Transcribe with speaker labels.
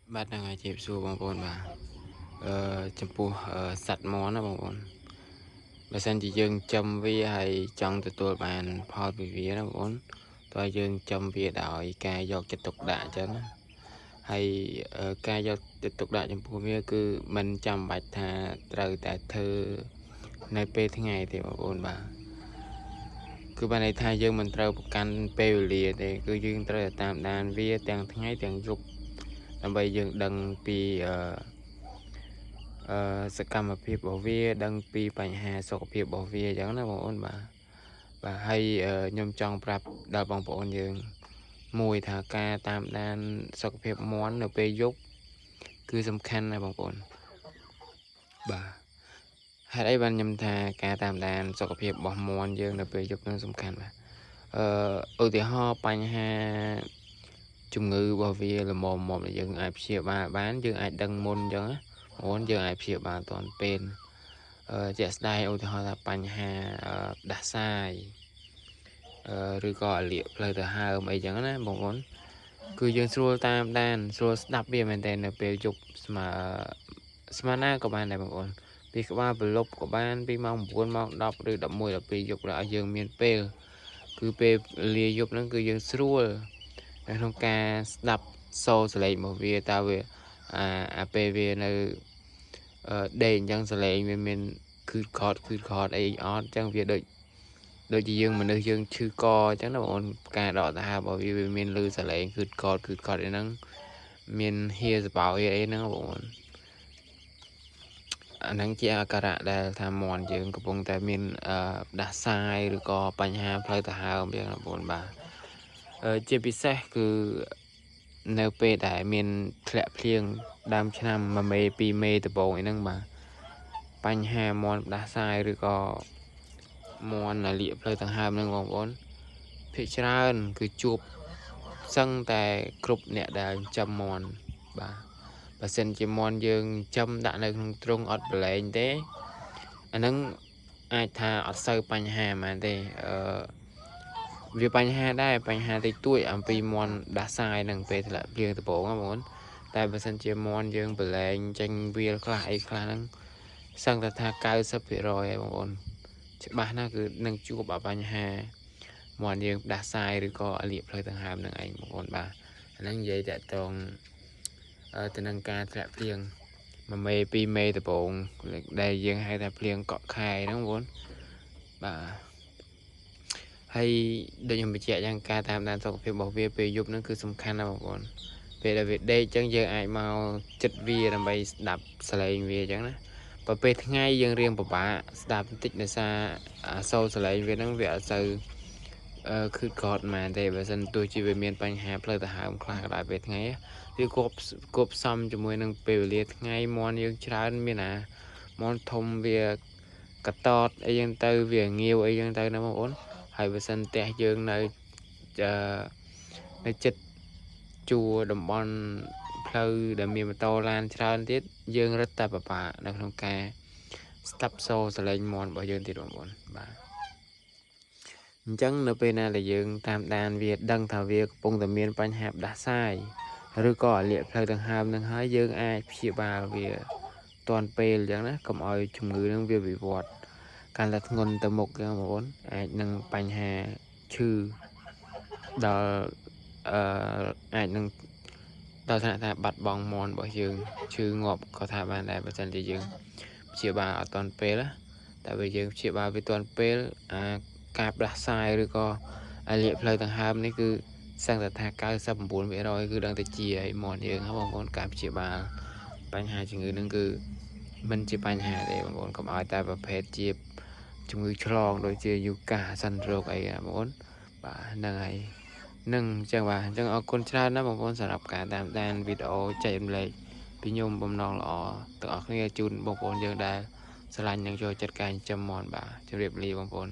Speaker 1: Bạn đang ngày chịp xua bằng bồn bà chấm pu sạch món đó bằng bồn bà sen chỉ dương châm với hay trong từ tôi bàn phò bị vía đó bồn tôi dương châm vía đòi ca dọc cho tục đạ chấn hay ca dọc cho tục đạ chấm pu vía cứ mình chăm bạch thà trời tại thư nơi pe thế ngày thì bằng bồn bà cứ ban này thay dương mình trâu căn pe lìa thì cứ dương trâu tạm đàn vía tiếng thế ngày tiếng dục làm bây dương đăng piសកម្មភាពរបស់វាដឹងពីបញ្ហាសុខភាពរបស់វាអញ្ចឹងណាបងប្អូនបាទហើយខ្ញុំចង់ប្រាប់ដល់បងប្អូនយើងមួយថាការតាមដានសុខភាពមាន់នៅពេលយប់គឺសំខាន់ណាបងប្អូនបាទហេតុអីបានខ្ញុំថាការតាមដានសុខភាពរបស់មាន់យើងនៅពេលយប់នឹងសំខាន់បាទឧទាហរណ៍បញ្ហាជំងឺរបស់វាល្មមៗយើងអាចព្យាបាលបានយើងអាចដឹងមុនអញ្ចឹងណាបងប្អូនយើងអាចព្យាបាលតាន់ពេលជាក់ស្ដែងឧទាហរណ៍ថាបញ្ហាដាសាយឬក៏អាលៀកផ្លូវទៅហើមអីចឹងណាបងប្អូនគឺយើងស្រួលតាមដានស្រួលស្ដាប់វាមែនតើនៅពេលយប់ស្មើណាក៏បានដែរបងប្អូនពីក្បាលប្រឡប់ក៏បានពីម៉ោង9ម៉ោង10ឬ11 12យប់ដល់យើងមានពេលគឺពេលលាយប់ហ្នឹងគឺយើងស្រួលនៅក្នុងការស្ដាប់សូរសលេងរបស់វាតើវាអាពេលវានៅដេកអញ្ចឹងសលេងវាមានគឺខតអីអត់អញ្ចឹងវាដូចជាយើងមនុស្សយើងឈឺកអញ្ចឹងណាបងប្អូនការដកដង្ហើមរបស់វាមានលឺសលេងគឺខតអីហ្នឹងមានហៀសបោយអីហ្នឹងបងប្អូនអាហ្នឹងជាអាការៈដែលថាមន់យើងកំពុងតែមានដាសាយឬក៏បញ្ហាផ្លូវដង្ហើមយ៉ាងណាបងប្អូនបាទជាពិសេសគឺនៅពេលដែលមានធ្លាក់ភ្លៀងដើមឆ្នាំ1មេ2មេដំបូងអីហ្នឹងបាទបញ្ហាមាន់ផ្ដាសាយឬក៏មាន់លាកផ្លូវដង្ហើមហ្នឹងបងប្អូនភាគច្រើនគឺជួបសឹងតែគ្រប់អ្នកដែលចិញ្ចឹមមាន់បាទបើសិនជាមាន់យើងចិញ្ចឹមដាក់នៅក្នុងទ្រុងអត់ប្រឡែងទេអាហ្នឹងអាចថាអត់សូវបញ្ហាហ្មងទេវាបញ្ហាដែរបញ្ហាតិចតួចអំពីមាន់ដាសាយនឹងពេលធ្លាក់ភ្លៀងដំបូងណាបងប្អូនតែបើសិនជាមាន់យើងប្រឡែងចេញវាលខ្លះអីខ្លះហ្នឹងសឹងតែថា 90% ហើយបងប្អូនច្បាស់ណាស់គឺនឹងជួបបញ្ហាមាន់យើងដាសាយឬក៏លាកផ្លូវដង្ហើមនឹងឯងបងប្អូនបាទអាហ្នឹងនិយាយតាក់ទងទៅនឹងការធ្លាក់ភ្លៀង1មេ2មេដំបូងដែលយើងហៅថាភ្លៀងកក់ខែហ្នឹងបងប្អូនបាទហើយដូចខ្ញុំបញ្ជាក់យ៉ាងការតាមដានសុខភាពរបស់វាពេលយប់ហ្នឹងគឺសំខាន់ណាស់បងប្អូនពេលដែលវាដេកអញ្ចឹងយើងអាចមកចិត្តវាដើម្បីស្ដាប់សលេងវាអញ្ចឹងណាបើពេលថ្ងៃយើងរៀងពិបាកស្ដាប់បន្តិចដោយសារសូរសលេងវាហ្នឹងវាអត់សូវគឺកត់មែនទេបើសិនទោះជាវាមានបញ្ហាផ្លូវដង្ហើមខ្លះក៏ដោយពេលថ្ងៃវាគប់ផ្សំជាមួយនឹងពេលវេលាថ្ងៃមាន់យើងច្រើនមានមាន់ធំវាកតតអីចឹងទៅវាងាវអីចឹងទៅណាបងប្អូនហើយបើសិនផ្ទះយើងនៅចិត្តជួរតំបន់ផ្លូវដែលមានម៉ូតូឡានច្រើនទៀតយើងរឹតតែពិបាកនៅក្នុងការស្ដាប់សូរសលេងមាន់របស់យើងទៀតបងប្អូនបាទអញ្ចឹងនៅពេលណាដែលយើងតាមដានវាដឹងថាវាកំពុងតែមានបញ្ហាផ្ដាសាយឬក៏អាលាកផ្លូវដង្ហើមនឹងហើយយើងអាចព្យាបាលវាទាន់ពេលអញ្ចឹងណាកុំឲ្យជំងឺនឹងវាវិវត្តកាន់តែធ្ងន់ទៅមុខអញ្ចឹងបងប្អូនអាចនឹងបញ្ហាឈឺដល់អាចនឹងដល់ថ្នាក់ថាបាត់បង់មាន់របស់យើងឈឺងាប់ក៏ថាបានដែរបើមិនជាយើងព្យាបាលអត់ទាន់ពេលណាតែបើយើងព្យាបាលវាទាន់ពេលការផ្ដាសាយឬក៏អាលាកផ្លូវដង្ហើមនេះគឺសឹងតែថា 99% គឺដឹងតែជាឲ្យមាន់យើងហ្នឹងបងប្អូនការព្យាបាលបញ្ហាជំងឺហ្នឹងគឺមិនជាបញ្ហាទេបងប្អូនកុំឲ្យតែប្រភេទជាជំងឺឆ្លងដូចជាយូកាសិនរោគអីបងប្អូនបាទហ្នឹងហើយនឹងអញ្ចឹងបាទអញ្ចឹងអរគុណច្រើនណាស់បងប្អូនសម្រាប់ការតាមដានវីដេអូចែករំលែកពីខ្ញុំបំណងល្អទាំងអស់គ្នាជូនបងប្អូនយើងដែលស្រឡាញ់និងចូលចិត្តការចិញ្ចឹមមាន់បាទជម្រាបលាបងប្អូន